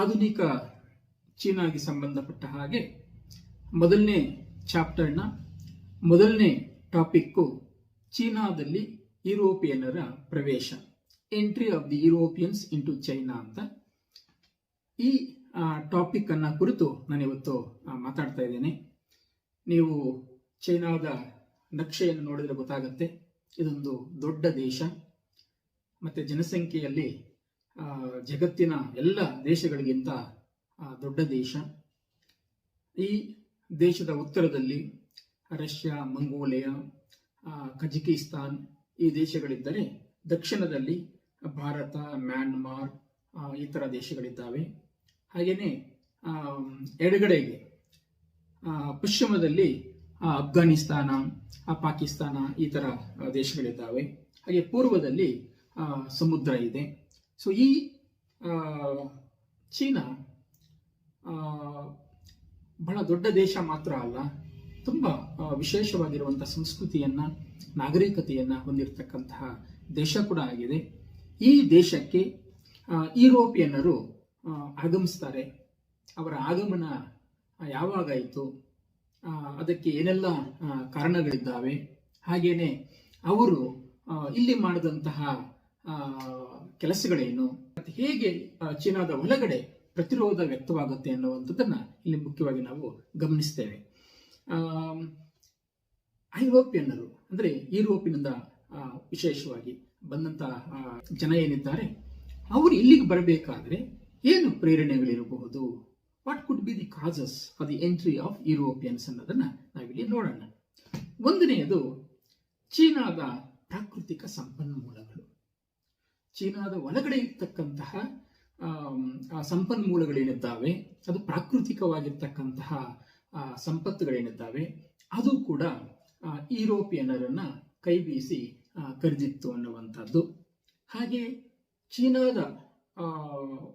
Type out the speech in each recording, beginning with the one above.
ಆಧುನಿಕ ಚೀನಾಗೆ ಸಂಬಂಧಪಟ್ಟ ಹಾಗೆ ಮೊದಲನೇ ಚಾಪ್ಟರ್ನ ಮೊದಲನೇ ಟಾಪಿಕ್ಕು ಚೀನಾದಲ್ಲಿ ಯುರೋಪಿಯನ್ನರ ಪ್ರವೇಶ, entry of the Europeans into China ಅಂತ. ಈ ಟಾಪಿಕ್ ಅನ್ನ ಕುರಿತು ನಾನಿವತ್ತು ಮಾತಾಡ್ತಾ ಇದ್ದೇನೆ. ನೀವು ಚೈನಾದ ನಕ್ಷೆಯನ್ನು ನೋಡಿದ್ರೆ ಗೊತ್ತಾಗತ್ತೆ, ಇದೊಂದು ದೊಡ್ಡ ದೇಶ, ಮತ್ತೆ ಜನಸಂಖ್ಯೆಯಲ್ಲಿ ಜಗತ್ತಿನ ಎಲ್ಲ ದೇಶಗಳಿಗಿಂತ ದೊಡ್ಡ ದೇಶ. ಈ ದೇಶದ ಉತ್ತರದಲ್ಲಿ ರಷ್ಯಾ, ಮಂಗೋಲಿಯಾ, ಕಜಕಿಸ್ತಾನ್ ಈ ದೇಶಗಳಿದ್ದರೆ, ದಕ್ಷಿಣದಲ್ಲಿ ಭಾರತ, ಮ್ಯಾನ್ಮಾರ್ ಈ ಥರ ದೇಶಗಳಿದ್ದಾವೆ. ಹಾಗೆಯೇ ಎಡಗಡೆಗೆ ಪಶ್ಚಿಮದಲ್ಲಿ ಅಫ್ಘಾನಿಸ್ತಾನ, ಪಾಕಿಸ್ತಾನ ಈ ಥರ ದೇಶಗಳಿದ್ದಾವೆ. ಹಾಗೆ ಪೂರ್ವದಲ್ಲಿ ಸಮುದ್ರ ಇದೆ. ಸೊ ಈ ಚೀನಾ ಬಹಳ ದೊಡ್ಡ ದೇಶ ಮಾತ್ರ ಅಲ್ಲ, ತುಂಬ ವಿಶೇಷವಾಗಿರುವಂತಹ ಸಂಸ್ಕೃತಿಯನ್ನ, ನಾಗರಿಕತೆಯನ್ನ ಹೊಂದಿರತಕ್ಕಂತಹ ದೇಶ ಕೂಡ ಆಗಿದೆ. ಈ ದೇಶಕ್ಕೆ ಯುರೋಪಿಯನ್ನರು ಆಗಮಿಸ್ತಾರೆ. ಅವರ ಆಗಮನ ಯಾವಾಗಾಯಿತು, ಅದಕ್ಕೆ ಏನೆಲ್ಲ ಕಾರಣಗಳಿದ್ದಾವೆ, ಹಾಗೇನೆ ಅವರು ಇಲ್ಲಿ ಮಾಡಿದಂತಹ ಕೆಲಸಗಳೇನು, ಮತ್ತೆ ಹೇಗೆ ಚೀನಾದ ಒಳಗಡೆ ಪ್ರತಿರೋಧ ವ್ಯಕ್ತವಾಗುತ್ತೆ ಅನ್ನುವಂಥದ್ದನ್ನ ಇಲ್ಲಿ ಮುಖ್ಯವಾಗಿ ನಾವು ಗಮನಿಸ್ತೇವೆ. ಐರೋಪಿಯನ್ನರು ಅಂದ್ರೆ ಯುರೋಪಿನಿಂದ ವಿಶೇಷವಾಗಿ ಬಂದಂತಹ ಜನ ಏನಿದ್ದಾರೆ, ಅವರು ಇಲ್ಲಿಗೆ ಬರಬೇಕಾದ್ರೆ ಏನು ಪ್ರೇರಣೆಗಳಿರಬಹುದು, what could be the causes for the entry of Europeans ಅನ್ನೋದನ್ನ ನಾವಿಲ್ಲಿ ನೋಡೋಣ. ಒಂದನೆಯದು ಚೀನಾದ ಪ್ರಾಕೃತಿಕ ಸಂಪನ್ಮೂಲಗಳು. ಚೀನಾದ ಒಳಗಡೆ ಇರ್ತಕ್ಕಂತಹ ಸಂಪನ್ಮೂಲಗಳೇನಿದ್ದಾವೆ, ಅದು ಪ್ರಾಕೃತಿಕವಾಗಿರ್ತಕ್ಕಂತಹ ಸಂಪತ್ತುಗಳೇನಿದ್ದಾವೆ, ಅದು ಕೂಡ ಯುರೋಪಿಯನ್ನರನ್ನ ಕೈ ಬೀಸಿ ಕರೆದಿತ್ತು ಅನ್ನುವಂಥದ್ದು. ಹಾಗೆ ಚೀನಾದ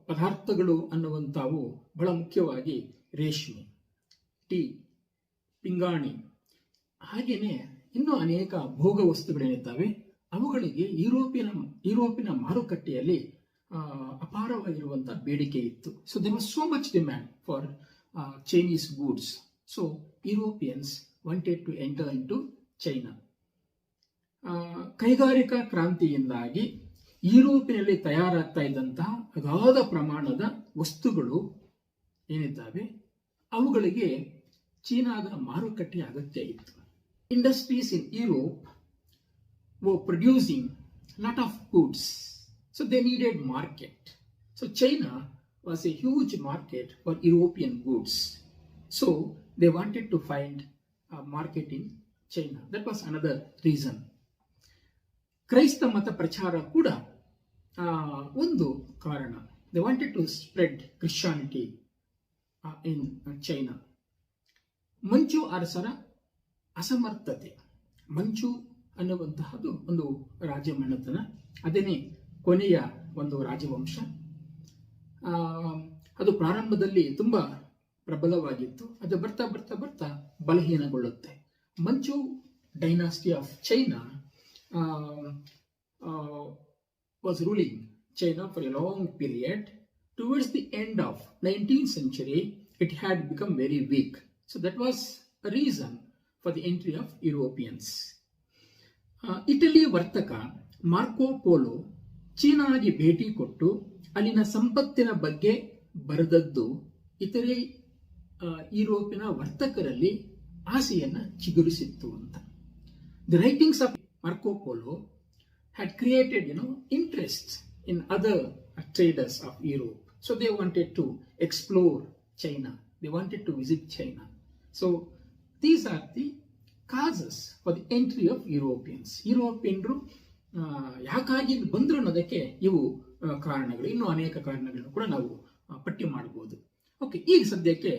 ಪದಾರ್ಥಗಳು ಅನ್ನುವಂಥವು ಬಹಳ ಮುಖ್ಯವಾಗಿ ರೇಷ್ಮೆ, ಟೀ, ಪಿಂಗಾಣಿ, ಹಾಗೇನೆ ಇನ್ನೂ ಅನೇಕ ಭೋಗ ವಸ್ತುಗಳೇನಿದ್ದಾವೆ, ಅವುಗಳಿಗೆ ಯುರೋಪಿನ ಮಾರುಕಟ್ಟೆಯಲ್ಲಿ ಅಪಾರವಾಗಿರುವಂತಹ ಬೇಡಿಕೆ ಇತ್ತು. So there was so much demand for Chinese goods. So Europeans wanted to enter into China. ಕೈಗಾರಿಕಾ ಕ್ರಾಂತಿಯಿಂದಾಗಿ ಯುರೋಪಿನಲ್ಲಿ ತಯಾರಾಗ್ತಾ ಇದ್ದಂತಹ ಅಗಾಧ ಪ್ರಮಾಣದ ವಸ್ತುಗಳು ಏನಿದ್ದಾವೆ, ಅವುಗಳಿಗೆ ಚೀನಾದ ಮಾರುಕಟ್ಟೆ ಅಗತ್ಯ ಇತ್ತು. Industries in Europe were producing lot of goods, so they needed market. So China was a huge market for European goods. So they wanted to find a market in China. That was another reason. ಕ್ರೈಸ್ತ ಮತ ಪ್ರಚಾರ ಕೂಡ ಒಂದು ಕಾರಣ. They wanted to spread Christianity in China. ಮಂಚು ಅರಸರ ಅಸಮರ್ಥತೆ. ಮಂಚು ಅನ್ನುವಂತಹದ್ದು ಒಂದು ರಾಜಮನೆತನ, ಅದೇನೇ ಕೊನೆಯ ಒಂದು ರಾಜವಂಶ. ಅದು ಪ್ರಾರಂಭದಲ್ಲಿ ತುಂಬಾ ಪ್ರಬಲವಾಗಿತ್ತು, ಅದು ಬರ್ತಾ ಬರ್ತಾ ಬರ್ತಾ ಬಲಹೀನಗೊಳ್ಳುತ್ತೆ. Manchu dynasty of China was ruling China for a long period. Towards the end of 19th century it had become very weak. So that was a reason for the entry of Europeans. Italy ವರ್ತಕ Marco Polo ಚೀನಾಗೆ ಭೇಟಿ ಕೊಟ್ಟು ಅಲ್ಲಿನ ಸಂಪತ್ತಿನ ಬಗ್ಗೆ ಬರೆದದ್ದು ಇತರೆ ಯುರೋಪಿನ ವರ್ತಕರಲ್ಲಿ ಆಸೆಯನ್ನ ಚಿಗುರಿಸಿತ್ತು ಅಂತ. The writings of Marco polo had created interest in other traders of Europe. So they wanted to explore China. They wanted to visit China. So these are the causes for the entry of Europeans. ಯುರೋಪಿಯನ್ರು ಯಾಕಾಗಿ ಬಂದ್ರು ಅನ್ನೋದಕ್ಕೆ ಇವು ಕಾರಣಗಳು. ಇನ್ನೂ ಅನೇಕ ಕಾರಣಗಳನ್ನು ಕೂಡ ನಾವು ಪಟ್ಟಿ ಮಾಡಬಹುದು. ಓಕೆ, ಈಗ ಸದ್ಯಕ್ಕೆ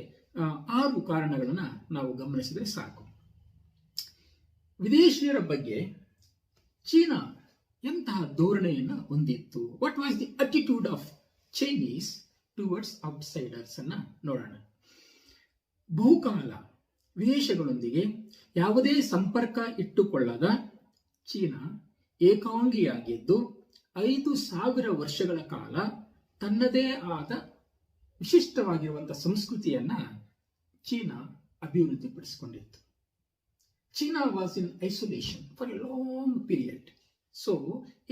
6 ಕಾರಣಗಳನ್ನ ನಾವು ಗಮನಿಸಿದ್ರೆ ಸಾಕು. ವಿದೇಶಿಯರ ಬಗ್ಗೆ ಚೀನಾ ಎಂತಹ ಧೋರಣೆಯನ್ನ ಹೊಂದಿತ್ತು, what was the attitude of Chinese towards outsiders ಅನ್ನ ನೋಡೋಣ. ಬಹುಕಾಲ ವಿದೇಶಗಳೊಂದಿಗೆ ಯಾವುದೇ ಸಂಪರ್ಕ ಇಟ್ಟುಕೊಳ್ಳದ ಚೀನಾ ಏಕಾಂಗಿಯಾಗಿದ್ದು 5,000 ವರ್ಷಗಳ ಕಾಲ ತನ್ನದೇ ಆದ ವಿಶಿಷ್ಟವಾಗಿರುವಂತಹ ಸಂಸ್ಕೃತಿಯನ್ನ China ಅಭಿವೃದ್ಧಿಪಡಿಸಿಕೊಂಡಿತ್ತು. China was in isolation for a long period. So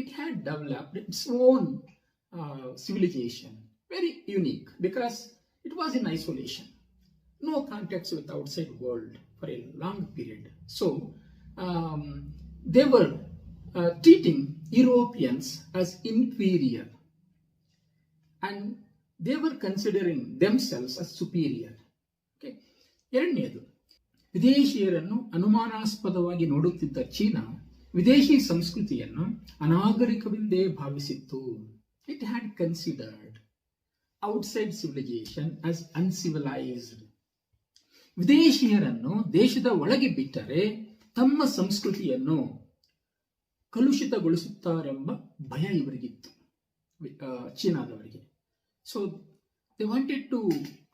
it had developed its own civilization, very unique because it was in isolation. No contacts with outside world for a long period. So they were treating Europeans as inferior and they were considering themselves as superior. Okay. ಎರಡನೆಯದು, ವಿದೇಶಿಯರನ್ನು ಅನುಮಾನಾಸ್ಪದವಾಗಿ ನೋಡುತ್ತಿದ್ದ ಚೀನಾ ವಿದೇಶಿ ಸಂಸ್ಕೃತಿಯನ್ನು ಅನಾಗರಿಕವೆಂದೇ ಭಾವಿಸಿತ್ತು. It had considered outside civilisation as uncivilised. ವಿದೇಶಿಯರನ್ನು ದೇಶದ ಒಳಗೆ ಬಿಟ್ಟರೆ ತಮ್ಮ ಸಂಸ್ಕೃತಿಯನ್ನು ಕಲುಷಿತಗೊಳಿಸುತ್ತಾರೆಂಬ ಭಯ ಇವರಿಗಿತ್ತು, ಚೀನಾದವರಿಗೆ. So they wanted to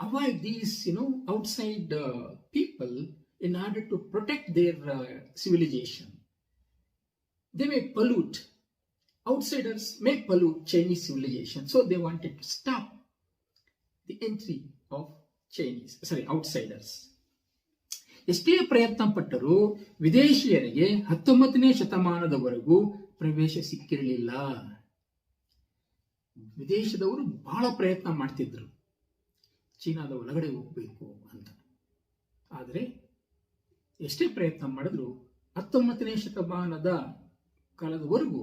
avoid these, outside people in order to protect their civilization. They may pollute, outsiders may pollute Chinese civilization. So they wanted to stop the entry of outsiders. ಎಷ್ಟೇ ಪ್ರಯತ್ನ ಪಟ್ಟರೂ ವಿದೇಶಿಯರಿಗೆ 19ನೇ ಶತಮಾನದವರೆಗೂ ಪ್ರವೇಶ ಸಿಕ್ಕಿರಲಿಲ್ಲ. ವಿದೇಶದವರು ಬಹಳ ಪ್ರಯತ್ನ ಮಾಡ್ತಿದ್ರು ಚೀನಾದ ಒಳಗಡೆ ಹೋಗಬೇಕು ಅಂತ. ಆದರೆ ಎಷ್ಟೇ ಪ್ರಯತ್ನ ಮಾಡಿದ್ರು 19ನೇ ಶತಮಾನದ ಕಾಲದವರೆಗೂ,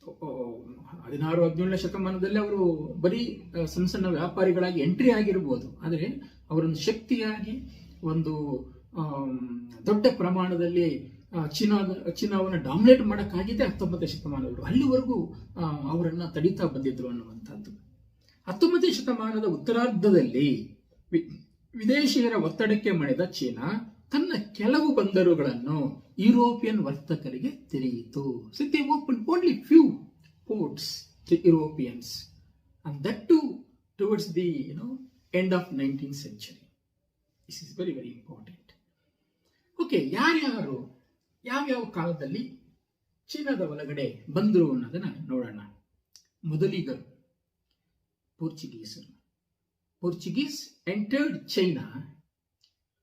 16-17ನೇ ಶತಮಾನದಲ್ಲಿ ಅವರು ಬರೀ ಸಣ್ಣ ಸಣ್ಣ ವ್ಯಾಪಾರಿಗಳಾಗಿ ಎಂಟ್ರಿ ಆಗಿರ್ಬೋದು, ಆದರೆ ಅವರೊಂದು ಶಕ್ತಿಯಾಗಿ ಒಂದು ದೊಡ್ಡ ಪ್ರಮಾಣದಲ್ಲಿ ಚೀನಾವನ್ನು ಡಾಮಿನೇಟ್ ಮಾಡೋಕ್ಕಾಗಿದೆ 19ನೇ ಶತಮಾನದವರು. ಅಲ್ಲಿವರೆಗೂ ಅವರನ್ನ ತಡೀತಾ ಬಂದಿದ್ರು ಅನ್ನುವಂಥದ್ದು. 19ನೇ ಶತಮಾನದ ಉತ್ತರಾರ್ಧದಲ್ಲಿ ವಿದೇಶಿಯರ ಒತ್ತಡಕ್ಕೆ ಮಣಿದ ಚೀನಾ ತನ್ನ ಕೆಲವು ಬಂದರುಗಳನ್ನು European ವರ್ತಕರಿಗೆ ತೆರೆಯಿತು. So they opened only few ports to Europeans, and that too towards the end of 19th century. This is very, very important. Okay, ಯಾರ್ಯಾರು ಯಾವ್ಯಾವ ಕಾಲದಲ್ಲಿ ಚೀನಾದ ಒಳಗಡೆ ಬಂದರು ಅನ್ನೋದನ್ನ ನೋಡೋಣ. ಮೊದಲಿಗರು ಪೋರ್ಚುಗೀಸರು. Portuguese entered China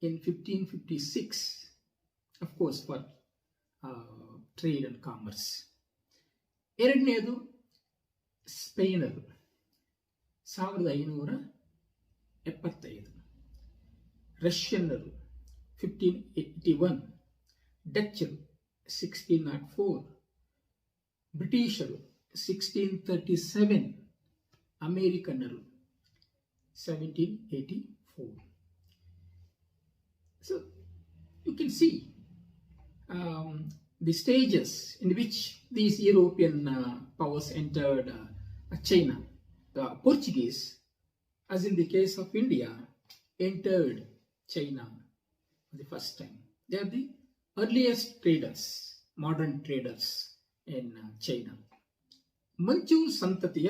in 1556, of course, for trade and commerce. ಎರಡನೆಯದು ಸ್ಪೇನರು 1575, ರಷ್ಯನ್ನರು 1581, ಡಚ್ಚರು 1604, ಬ್ರಿಟಿಷರು 1637, ಅಮೇರಿಕನ್ನರು 1784. So you can see the stages in which these European powers entered China. The Portuguese, as in the case of India, entered China for the first time. They are the earliest traders, modern traders in China. ಮಂಚು ಸಂತತಿಯ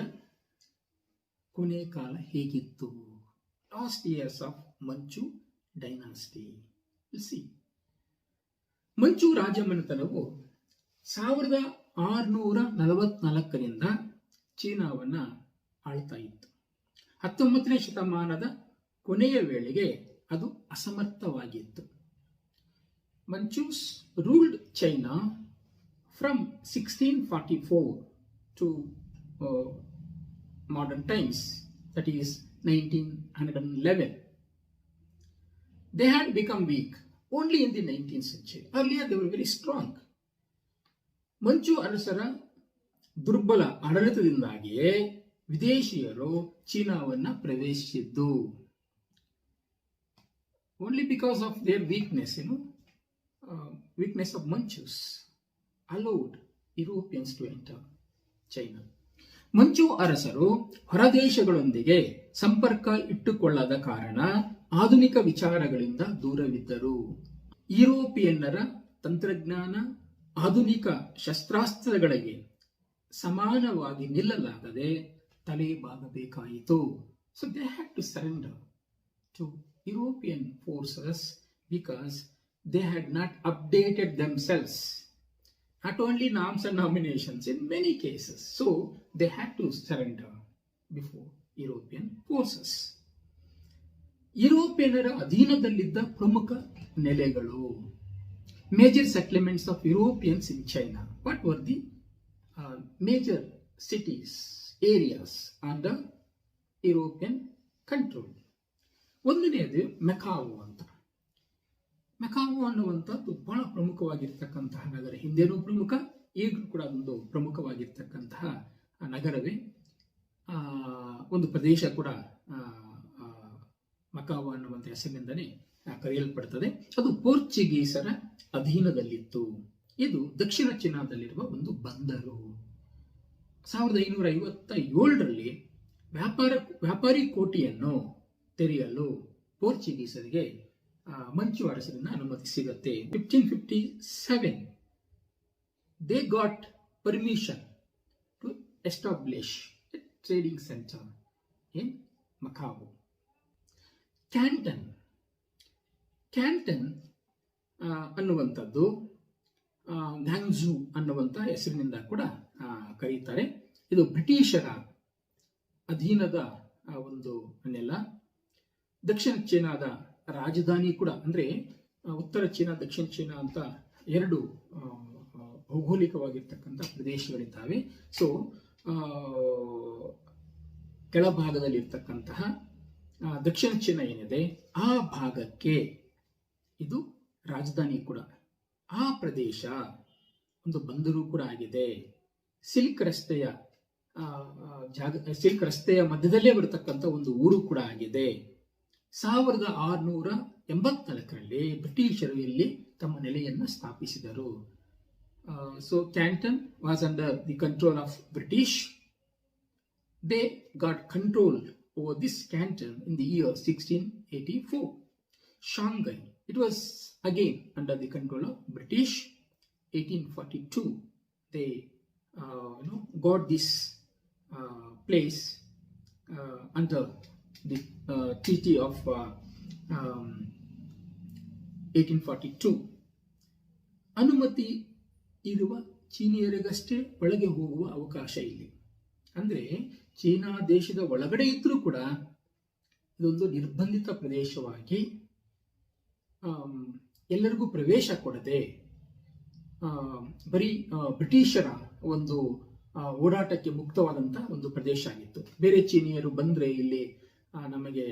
ಕೊನೆ ಕಾಲ ಹೇಗಿತ್ತು? Last years of Manchu dynasty. Manchu ರಾಜಮನೆತನವು 1644ರಿಂದ ಚೀನಾವನ್ನ ಆಳ್ತಾ ಇತ್ತು. 19ನೇ ಶತಮಾನದ ಕೊನೆಯ ವೇಳೆಗೆ ಅದು ಅಸಮರ್ಥವಾಗಿತ್ತು. Manchus ruled China from 1644 to modern times, that is 1911. They had become weak only in the 19th century. Earlier they were very strong. ಮಂಚು ಅರಸರ ದುರ್ಬಲ ಆಡಳಿತದಿಂದಾಗಿಯೇ ವಿದೇಶಿಯರು ಚೀನಾವನ್ನ ಪ್ರವೇಶಿಸಿದ್ದು. Only because of their weakness, weakness of Manchus allowed Europeans to enter China. ಮಂಚು ಅರಸರು ಹೊರದೇಶಗಳೊಂದಿಗೆ ಸಂಪರ್ಕ ಇಟ್ಟುಕೊಳ್ಳದ ಕಾರಣ ಆಧುನಿಕ ವಿಚಾರಗಳಿಂದ ದೂರವಿದ್ದರು. ಯುರೋಪಿಯನ್ನರ ತಂತ್ರಜ್ಞಾನ, ಆಧುನಿಕ ಶಸ್ತ್ರಾಸ್ತ್ರಗಳಿಗೆ ಸಮಾನವಾಗಿ ನಿಲ್ಲಲಾಗದೆ ತಲೆಬಾಗಬೇಕಾಯಿತು. So they had to surrender to European forces because they had not updated themselves. Not only norms and nominations, in many cases. So they had to surrender before European forces. ಯುರೋಪಿಯನ್ನರ ಅಧೀನದಲ್ಲಿದ್ದ ಪ್ರಮುಖ ನೆಲೆಗಳು. Major settlements of Europeans in China. What were the major cities, areas under European control? ಒಂದನೆಯದು Macao ಅಂತ. Macao ಅನ್ನುವಂಥದ್ದು ಬಹಳ ಪ್ರಮುಖವಾಗಿರ್ತಕ್ಕಂತಹ ನಗರ. ಹಿಂದೆನೂ ಪ್ರಮುಖ, ಈಗಲೂ ಕೂಡ ಒಂದು ಪ್ರಮುಖವಾಗಿರ್ತಕ್ಕಂತಹ ನಗರವೇ. ಒಂದು ಪ್ರದೇಶ ಕೂಡ ಮಕಾವೋ ಅನ್ನುವಂಥ ಹೆಸರಿನಿಂದಲೇ ಕರೆಯಲ್ಪಡುತ್ತದೆ. ಅದು ಪೋರ್ಚುಗೀಸರ ಅಧೀನದಲ್ಲಿತ್ತು. ಇದು ದಕ್ಷಿಣ ಚೀನಾದಲ್ಲಿರುವ ಒಂದು ಬಂದರು. 1557ರಲ್ಲಿ ವ್ಯಾಪಾರಿ ಕೋಟೆಯನ್ನು ತೆರೆಯಲು ಪೋರ್ಚುಗೀಸರಿಗೆ ಮಂಚು ಅರಸರಿಂದ ಅನುಮತಿ ಸಿಗುತ್ತೆ. 1557 they got permission to establish a trading center in Macau. Canton ಅನ್ನುವಂಥದ್ದು ಗ್ಯಾಂಗ್ಝೂ ಅನ್ನುವಂಥ ಹೆಸರಿನಿಂದ ಕೂಡ ಕರೀತಾರೆ. ಇದು ಬ್ರಿಟಿಷರ ಅಧೀನದ ಒಂದು ನೆಲ. ದಕ್ಷಿಣ ಚೀನಾದ ರಾಜಧಾನಿ ಕೂಡ, ಅಂದ್ರೆ ಉತ್ತರ ಚೀನಾ ದಕ್ಷಿಣ ಚೀನಾ ಅಂತ ಎರಡು ಭೌಗೋಳಿಕವಾಗಿರ್ತಕ್ಕಂಥ ಪ್ರದೇಶಗಳಿದ್ದಾವೆ. ಸೊ ಕೆಳಭಾಗದಲ್ಲಿರ್ತಕ್ಕಂತಹ ದಕ್ಷಿಣ ಚೀನಾ ಏನಿದೆ ಆ ಭಾಗಕ್ಕೆ ಇದು ರಾಜಧಾನಿ ಕೂಡ. ಆ ಪ್ರದೇಶ ಒಂದು ಬಂದರು ಕೂಡ ಆಗಿದೆ. ಸಿಲ್ಕ್ ರಸ್ತೆಯ ಮಧ್ಯದಲ್ಲೇ ಬರತಕ್ಕಂಥ ಒಂದು ಊರು ಕೂಡ ಆಗಿದೆ. 1684ರಲ್ಲಿ ಬ್ರಿಟಿಷರು ಇಲ್ಲಿ ತಮ್ಮ ನೆಲೆಯನ್ನು ಸ್ಥಾಪಿಸಿದರು. So Canton was under the control of British. They got control over this canton in the year 1684. Shanghai, it was again under the control of British. 1842 they got this place under the treaty of 1842. ಅನುಮತಿ ಇರುವ ಚೀನಿಯರಿಗಷ್ಟೇ ಒಳಗೆ ಹೋಗುವ ಅವಕಾಶ ಇಲ್ಲಿ. ಅಂದ್ರೆ China ದೇಶದ ಒಳಗಡೆ ಇದ್ರೂ ಕೂಡ ಇದೊಂದು ನಿರ್ಬಂಧಿತ ಪ್ರದೇಶವಾಗಿ ಎಲ್ಲರಿಗೂ ಪ್ರವೇಶ ಕೊಡದೆ ಬರೀ ಬ್ರಿಟಿಷರ ಒಂದು ಓಡಾಟಕ್ಕೆ ಮುಕ್ತವಾದಂತಹ ಒಂದು ಪ್ರದೇಶ ಆಗಿತ್ತು. ಬೇರೆ ಚೀನಿಯರು ಬಂದ್ರೆ ಇಲ್ಲಿ ನಮಗೆ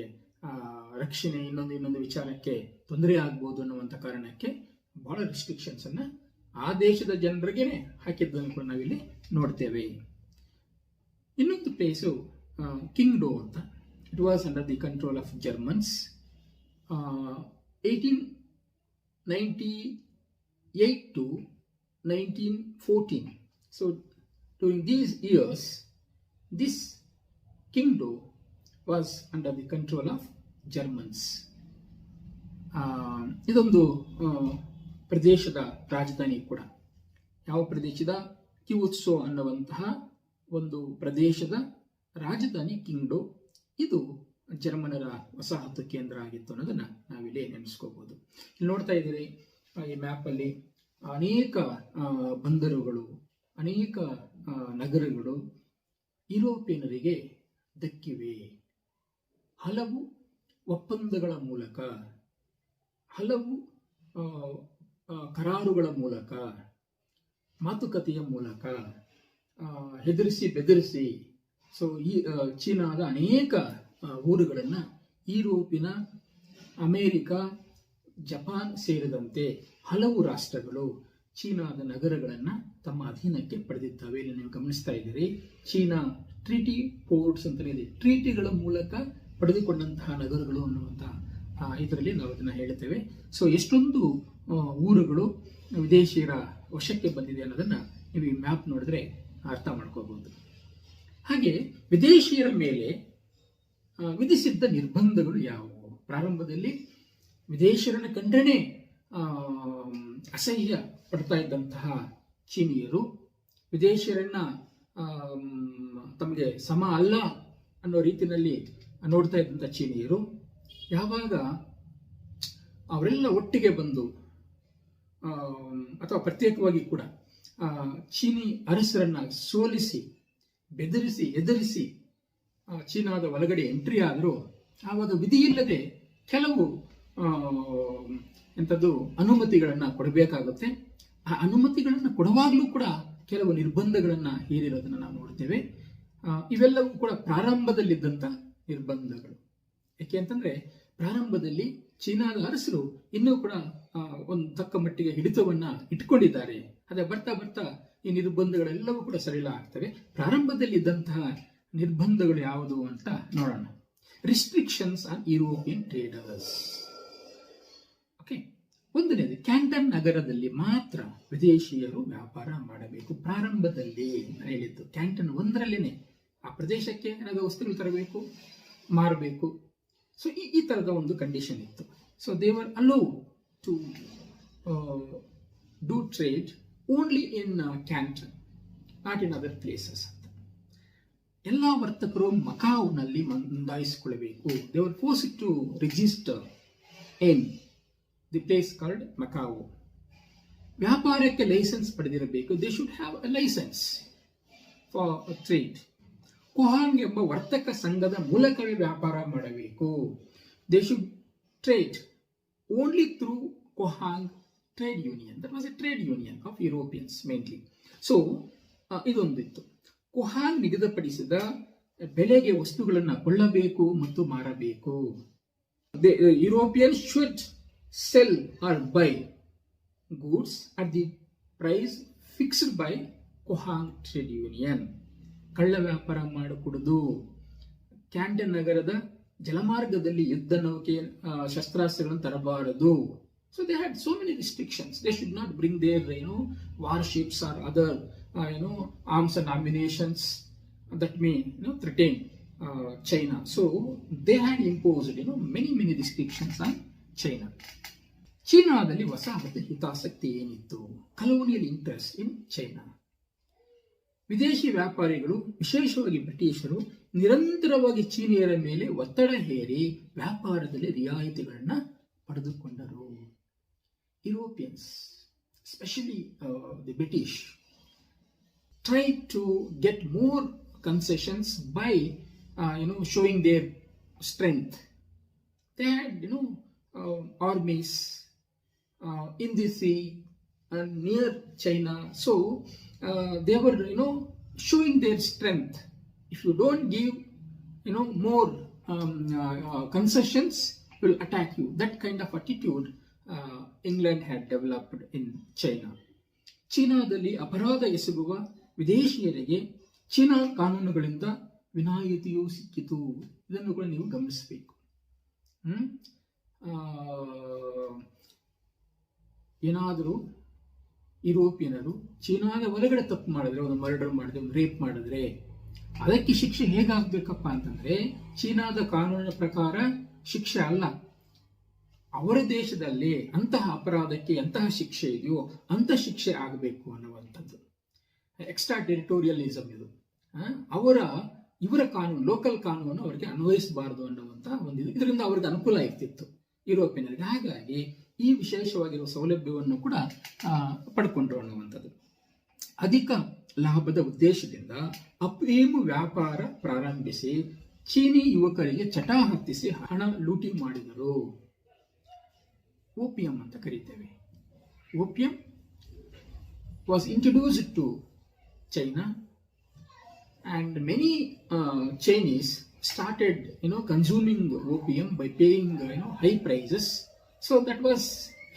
ರಕ್ಷಣೆ ಇನ್ನೊಂದು ವಿಚಾರಕ್ಕೆ ತೊಂದರೆ ಆಗ್ಬೋದು ಅನ್ನುವಂಥ ಕಾರಣಕ್ಕೆ ಬಹಳ ರೆಸ್ಟ್ರಿಕ್ಷನ್ಸ್ ಅನ್ನ ಆ ದೇಶದ ಜನರಿಗೇನೆ ಹಾಕಿದ್ದನ್ನು ಕೂಡ ನಾವಿಲ್ಲಿ ನೋಡ್ತೇವೆ. ಇನ್ನೊಂದು ಪ್ಲೇಸು ಕಿಂಗ್ಡೋ ಅಂತ. It was under the control of Germans. 1898 to 1914. So during these years, this kingdom was under the control of Germans. ಇದೊಂದು ಪ್ರದೇಶದ ರಾಜಧಾನಿ ಕೂಡ. ಯಾವ ಪ್ರದೇಶದ? ಕಿವುತ್ಸೋ ಅನ್ನುವಂತಹ ಒಂದು ಪ್ರದೇಶದ ರಾಜಧಾನಿ ಕಿಂಗ್ಡೋ. ಇದು ಜರ್ಮನರ ವಸಾಹತು ಕೇಂದ್ರ ಆಗಿತ್ತು ಅನ್ನೋದನ್ನ ನಾವಿಲ್ಲಿ ನೆನೆಸ್ಕೋಬಹುದು. ಇಲ್ಲಿ ನೋಡ್ತಾ ಇದ್ದೀರಿ ಈ ಮ್ಯಾಪ್ ಅಲ್ಲಿ ಅನೇಕ ಬಂದರುಗಳು, ಅನೇಕ ನಗರಗಳು ಯುರೋಪಿಯನರಿಗೆ ದಕ್ಕಿವೆ. ಹಲವು ಒಪ್ಪಂದಗಳ ಮೂಲಕ, ಹಲವು ಕರಾರುಗಳ ಮೂಲಕ, ಮಾತುಕತೆಯ ಮೂಲಕ, ಹೆದರಿಸಿ ಬೆದರಿಸಿ ಸೊ ಈ ಚೀನಾದ ಅನೇಕ ಊರುಗಳನ್ನು ಯುರೋಪಿನ, ಅಮೇರಿಕ, ಜಪಾನ್ ಸೇರಿದಂತೆ ಹಲವು ರಾಷ್ಟ್ರಗಳು ಚೀನಾದ ನಗರಗಳನ್ನು ತಮ್ಮ ಅಧೀನಕ್ಕೆ ಪಡೆದಿದ್ದಾವೆ. ಇಲ್ಲಿ ನೀವು ಗಮನಿಸ್ತಾ ಇದ್ದೀರಿ, ಚೀನಾ ಟ್ರೀಟಿ ಪೋರ್ಟ್ಸ್ ಅಂತಲೇ ಇದೆ. ಟ್ರೀಟಿಗಳ ಮೂಲಕ ಪಡೆದುಕೊಂಡಂತಹ ನಗರಗಳು ಅನ್ನುವಂತಹ ಇದರಲ್ಲಿ ನಾವು ಅದನ್ನು ಹೇಳ್ತೇವೆ. ಸೊ ಎಷ್ಟೊಂದು ಊರುಗಳು ವಿದೇಶಿಯರ ವಶಕ್ಕೆ ಬಂದಿದೆ ಅನ್ನೋದನ್ನ ನೀವು ಈ ಮ್ಯಾಪ್ ನೋಡಿದ್ರೆ ಅರ್ಥ ಮಾಡ್ಕೋಬಹುದು. ಹಾಗೆ ವಿದೇಶಿಯರ ಮೇಲೆ ವಿಧಿಸಿದ್ದ ನಿರ್ಬಂಧಗಳು ಯಾವುವು? ಪ್ರಾರಂಭದಲ್ಲಿ ವಿದೇಶಿಯರನ್ನು ಕಂಡರೆ ಅಸಹ್ಯ ಪಡ್ತಾ ಇದ್ದಂತಹ ಚೀನಿಯರು, ವಿದೇಶಿಯರನ್ನ ತಮಗೆ ಸಮ ಅಲ್ಲ ಅನ್ನೋ ರೀತಿಯಲ್ಲಿ ನೋಡ್ತಾ ಇದ್ದಂಥ ಚೀನಿಯರು ಯಾವಾಗ ಅವರೆಲ್ಲ ಒಟ್ಟಿಗೆ ಬಂದು ಅಥವಾ ಪ್ರತ್ಯೇಕವಾಗಿ ಕೂಡ ಚೀನಿ ಅರಸರನ್ನ ಸೋಲಿಸಿ, ಬೆದರಿಸಿ, ಎದುರಿಸಿ ಚೀನಾದ ಒಳಗಡೆ ಎಂಟ್ರಿ ಆದರೂ ಆವಾಗ ವಿಧಿಯಿಲ್ಲದೆ ಕೆಲವು ಎಂಥದ್ದು ಅನುಮತಿಗಳನ್ನು ಕೊಡಬೇಕಾಗುತ್ತೆ. ಆ ಅನುಮತಿಗಳನ್ನು ಕೊಡುವಾಗಲೂ ಕೂಡ ಕೆಲವು ನಿರ್ಬಂಧಗಳನ್ನು ಹೇರಿರೋದನ್ನು ನಾವು ನೋಡ್ತೇವೆ. ಇವೆಲ್ಲವೂ ಕೂಡ ಪ್ರಾರಂಭದಲ್ಲಿದ್ದಂಥ ನಿರ್ಬಂಧಗಳು. ಯಾಕೆ ಅಂತಂದ್ರೆ ಪ್ರಾರಂಭದಲ್ಲಿ ಚೀನಾದ ಅರಸರು ಇನ್ನೂ ಕೂಡ ಒಂದು ತಕ್ಕ ಮಟ್ಟಿಗೆ ಹಿಡಿತವನ್ನ ಇಟ್ಕೊಂಡಿದ್ದಾರೆ. ಅದೇ ಬರ್ತಾ ಬರ್ತಾ ಈ ನಿರ್ಬಂಧಗಳೆಲ್ಲವೂ ಕೂಡ ಸಡಿಲ ಆಗ್ತವೆ. ಪ್ರಾರಂಭದಲ್ಲಿ ಇದ್ದಂತಹ ನಿರ್ಬಂಧಗಳು ಯಾವುದು ಅಂತ ನೋಡೋಣ. Restrictions on European traders. Okay, ಒಂದನೇದು ಕ್ಯಾಂಟನ್ ನಗರದಲ್ಲಿ ಮಾತ್ರ ವಿದೇಶಿಯರು ವ್ಯಾಪಾರ ಮಾಡಬೇಕು. ಪ್ರಾರಂಭದಲ್ಲಿ ಹೇಳಿದ್ದು ಕ್ಯಾಂಟನ್ ಒಂದರಲ್ಲೇನೆ ಆ ಪ್ರದೇಶಕ್ಕೆ ಏನಾದರೂ ವಸ್ತುಗಳು ತರಬೇಕು, ಮಾರಬೇಕು. ಸೊ ಈ ತರದ ಒಂದು ಕಂಡೀಷನ್ ಇತ್ತು. So they were allowed to do trade only in Canton, not in other places ಅಂತ. ಎಲ್ಲ ವರ್ತಕರು ಮಕಾವ್ನಲ್ಲಿ ನೋಂದಾಯಿಸಿಕೊಳ್ಳಬೇಕು. They were forced to register in the place called Macao. ವ್ಯಾಪಾರಕ್ಕೆ ಲೈಸೆನ್ಸ್ ಪಡೆದಿರಬೇಕು. They should have a licence for trade. Cohong ಎಂಬ ವರ್ತಕ ಸಂಘದ ಮೂಲಕವೇ ವ್ಯಾಪಾರ ಮಾಡಬೇಕು. They should trade only through Cohong trade union. That was a trade union of Europeans mainly. So ಇದೊಂದಿತ್ತು. Cohong ನಿಗದಿಪಡಿಸಿದ ಬೆಲೆಗೆ ವಸ್ತುಗಳನ್ನು ಕೊಳ್ಳಬೇಕು ಮತ್ತು ಮಾರಬೇಕು. European should sell or buy goods at the price fixed by Kohang Trade Union. ಕಳ್ಳ ವ್ಯಾಪಾರ ಮಾಡಕೂಡದು. Canton ನಗರದ ಜಲಮಾರ್ಗದಲ್ಲಿ ಯುದ್ಧ ನೌಕೆ ಶಸ್ತ್ರಾಸ್ತ್ರಗಳನ್ನು ತರಬಾರದು. So they had so many restrictions. They should not bring their warships or other arms and ammunitions that may threaten China. So they had imposed many restrictions on China. ಚೀನಾದಲ್ಲಿ ವಸಾಹತು ಹಿತಾಸಕ್ತಿ ಏನಿತ್ತು? Colonial interest in China. ವಿದೇಶಿ ವ್ಯಾಪಾರಿಗಳು, ವಿಶೇಷವಾಗಿ ಬ್ರಿಟಿಷರು, ನಿರಂತರವಾಗಿ ಚೀನಿಯರ ಮೇಲೆ ಒತ್ತಡ ಹೇರಿ ವ್ಯಾಪಾರದಲ್ಲಿ ರಿಯಾಯಿತಿಗಳನ್ನು ಪಡೆದುಕೊಂಡರು. Europeans, especially the British, try to get more concessions by showing their strength. They had armies in the sea and near China. So they were showing their strength. If you don't give more concessions, will attack you. That kind of attitude England had developed in China. ಚೀನಾದಲ್ಲಿ ಅಪರಾಧ ಎಸಗುವ ವಿದೇಶಿಯರಿಗೆ China ಕಾನೂನುಗಳಿಂದ ವಿನಾಯಿತಿಯೂ ಸಿಕ್ಕಿತು. ಇದನ್ನು ಕೂಡ ನೀವು ಗಮನಿಸಬೇಕು. ಏನಾದರೂ ಯುರೋಪಿಯನರು ಚೀನಾದ ಒಳಗಡೆ ತಪ್ಪು ಮಾಡಿದ್ರೆ, ಒಂದು ಮರ್ಡರ್ ಮಾಡಿದ್ರೆ, ಒಂದು ರೇಪ್ ಮಾಡಿದ್ರೆ, ಅದಕ್ಕೆ ಶಿಕ್ಷೆ ಹೇಗಾಗಬೇಕಪ್ಪ ಅಂತಂದ್ರೆ ಚೀನಾದ ಕಾನೂನಿನ ಪ್ರಕಾರ ಶಿಕ್ಷೆ ಅಲ್ಲ, ಅವರ ದೇಶದಲ್ಲಿ ಅಂತಹ ಅಪರಾಧಕ್ಕೆ ಎಂತಹ ಶಿಕ್ಷೆ ಇದೆಯೋ ಅಂತ ಶಿಕ್ಷೆ ಆಗಬೇಕು ಅನ್ನುವಂಥದ್ದು. ಎಕ್ಸ್ಟ್ರಾ ಟೆರಿಟೋರಿಯಲಿಸಮ್ ಇದು. ಇವರ ಕಾನೂನು, ಲೋಕಲ್ ಕಾನೂನು ಅವರಿಗೆ ಅನ್ವಯಿಸಬಾರದು ಅನ್ನುವಂಥ ಒಂದು ಇದರಿಂದ ಅವ್ರಿಗೆ ಅನುಕೂಲ ಇರ್ತಿತ್ತು ಯುರೋಪಿಯನರಿಗೆ. ಹಾಗಾಗಿ ಈ ವಿಶೇಷವಾಗಿರುವ ಸೌಲಭ್ಯವನ್ನು ಕೂಡ ಪಡ್ಕೊಂಡ್ರು ಅನ್ನುವಂಥದ್ದು. ಅಧಿಕ ಲಾಭದ ಉದ್ದೇಶದಿಂದ ಅಫೀಮು ವ್ಯಾಪಾರ ಪ್ರಾರಂಭಿಸಿ ಚೀನಿ ಯುವಕರಿಗೆ ಚಟ ಹತ್ತಿಸಿ ಹಣ ಲೂಟಿ ಮಾಡಿದರು. ಓಪಿಯಂ ಅಂತ ಕರೀತೇವೆ. Opium was introduced to China and many Chinese started consuming opium by paying high prices. So that was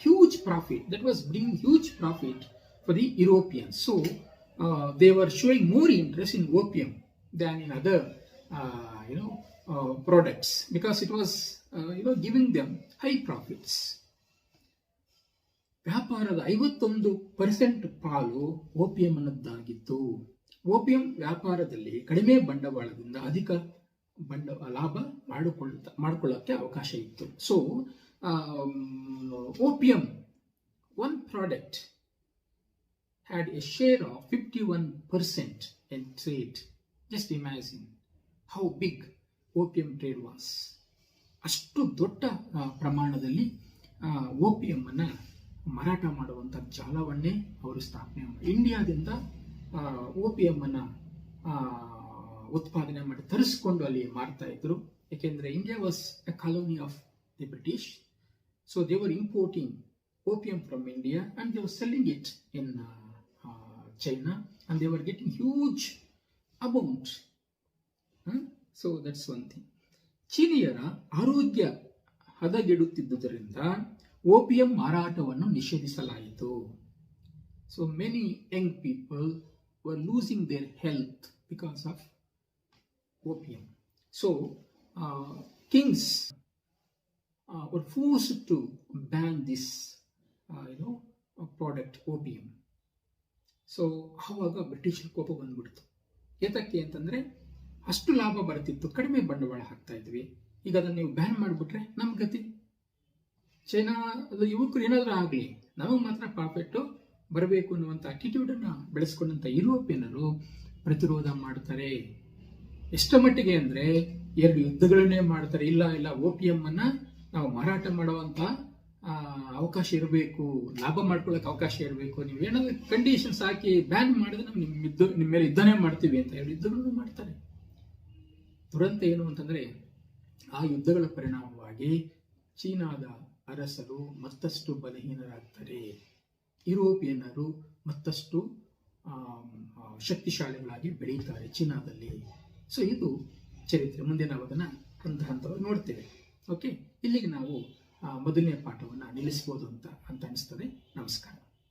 huge profit. That was bringing huge profit for the Europeans. So they were showing more interest in opium than in other products because it was giving them high profits. ವ್ಯಾಪಾರದ 51% ಪಾಲು opium ಅನ್ನದ್ದಾಗಿತ್ತು. Opium ವ್ಯಾಪಾರದಲ್ಲಿ ಕಡಿಮೆ ಬಂಡವಾಳದಿಂದ ಅಧಿಕ ಲಾಭ ಮಾಡಿಕೊಳ್ಳಕ್ಕೆ ಅವಕಾಶ ಇತ್ತು. So opium, one product had a share of 51% in trade. Just imagine how big opium trade was. ಅಷ್ಟು ದೊಡ್ಡ ಪ್ರಮಾಣದಲ್ಲಿ ಓಪಿಯಂ ಅನ್ನ ಮಾರಾಟ ಮಾಡುವಂಥ ಜಾಲವನ್ನೇ ಅವರು ಸ್ಥಾಪನೆ ಮಾಡಿದರು. ಇಂಡಿಯಾದಿಂದ ಓಪಿಯಂ ಅನ್ನ ಉತ್ಪಾದನೆ ಮಾಡಿ ತರಿಸ್ಕೊಂಡು ಅಲ್ಲಿ ಮಾರ್ತಾ ಇದ್ರು. ಯಾಕೆಂದ್ರೆ India was A colony of the British. So they were importing opium from India and they were selling it in China, and they were getting huge amount. So that's one thing. ಚೀನಿಯರ ಆರೋಗ್ಯ ಹದಗೆಡುತ್ತಿದ್ದುದರಿಂದ opium ಮಾರಾಟವನ್ನು ನಿಷೇಧಿಸಲಾಯಿತು. So many young people were losing their health because of opium. So kings were forced to ban this product opium. So ಆವಾಗ ಬ್ರಿಟಿಷರ್ ಕೋಪ ಬಂದ್ಬಿಡ್ತು. ಏತಕ್ಕೆ ಅಂತಂದ್ರೆ ಅಷ್ಟು ಲಾಭ ಬರ್ತಿತ್ತು, ಕಡಿಮೆ ಬಂಡವಾಳ ಹಾಕ್ತಾ ಇದ್ವಿ, ಈಗ ಅದನ್ನು ನೀವು ಬ್ಯಾನ್ ಮಾಡಿಬಿಟ್ರೆ ನಮ್ಮ ಗತಿ. ಚೈನಾ ಯುವಕರು ಏನಾದರೂ ಆಗಲಿ, ನಮಗೆ ಮಾತ್ರ ಪ್ರಾಫಿಟ್ ಬರಬೇಕು ಅನ್ನುವಂಥ ಅಟಿಟ್ಯೂಡನ್ನು ಬೆಳೆಸ್ಕೊಂಡಂಥ ಯುರೋಪಿಯನರು ಪ್ರತಿರೋಧ ಮಾಡ್ತಾರೆ. ಎಷ್ಟರ ಮಟ್ಟಿಗೆ ಅಂದರೆ 2 ಯುದ್ಧಗಳನ್ನೇ ಮಾಡ್ತಾರೆ. ಇಲ್ಲ ಓಪಿಯಂ ಅನ್ನ ನಾವು ಮಾರಾಟ ಮಾಡುವಂಥ ಅವಕಾಶ ಇರಬೇಕು, ಲಾಭ ಮಾಡ್ಕೊಳ್ಳೋಕೆ ಅವಕಾಶ ಇರಬೇಕು, ನೀವು ಏನಾದರೂ ಕಂಡೀಷನ್ಸ್ ಹಾಕಿ ಬ್ಯಾನ್ ಮಾಡಿದ್ರೆ ನಾವು ನಿಮ್ಮ ಮೇಲೆ ಯುದ್ಧನೇ ಮಾಡ್ತೀವಿ ಅಂತ ಹೇಳಿ ಯುದ್ಧಗಳನ್ನು ಮಾಡ್ತಾರೆ. ದುರಂತ ಏನು ಅಂತಂದರೆ, ಆ ಯುದ್ಧಗಳ ಪರಿಣಾಮವಾಗಿ ಚೀನಾದ ಅರಸರು ಮತ್ತಷ್ಟು ಬಲಹೀನರಾಗ್ತಾರೆ, ಯುರೋಪಿಯನ್ನರು ಮತ್ತಷ್ಟು ಶಕ್ತಿಶಾಲಿಗಳಾಗಿ ಬೆಳೀತಾರೆ ಚೀನಾದಲ್ಲಿ. ಸೊ ಇದು ಚರಿತ್ರೆ. ಮುಂದೆ ನಾವು ಅದನ್ನು ಹಂತವಾಗಿ ನೋಡ್ತೇವೆ. ಓಕೆ, ಇಲ್ಲಿಗೆ ನಾವು ಮೊದಲನೇ ಪಾಠವನ್ನು ನಿಲ್ಲಿಸ್ಬೋದು ಅಂತ ಅನಿಸ್ತದೆ. ನಮಸ್ಕಾರ.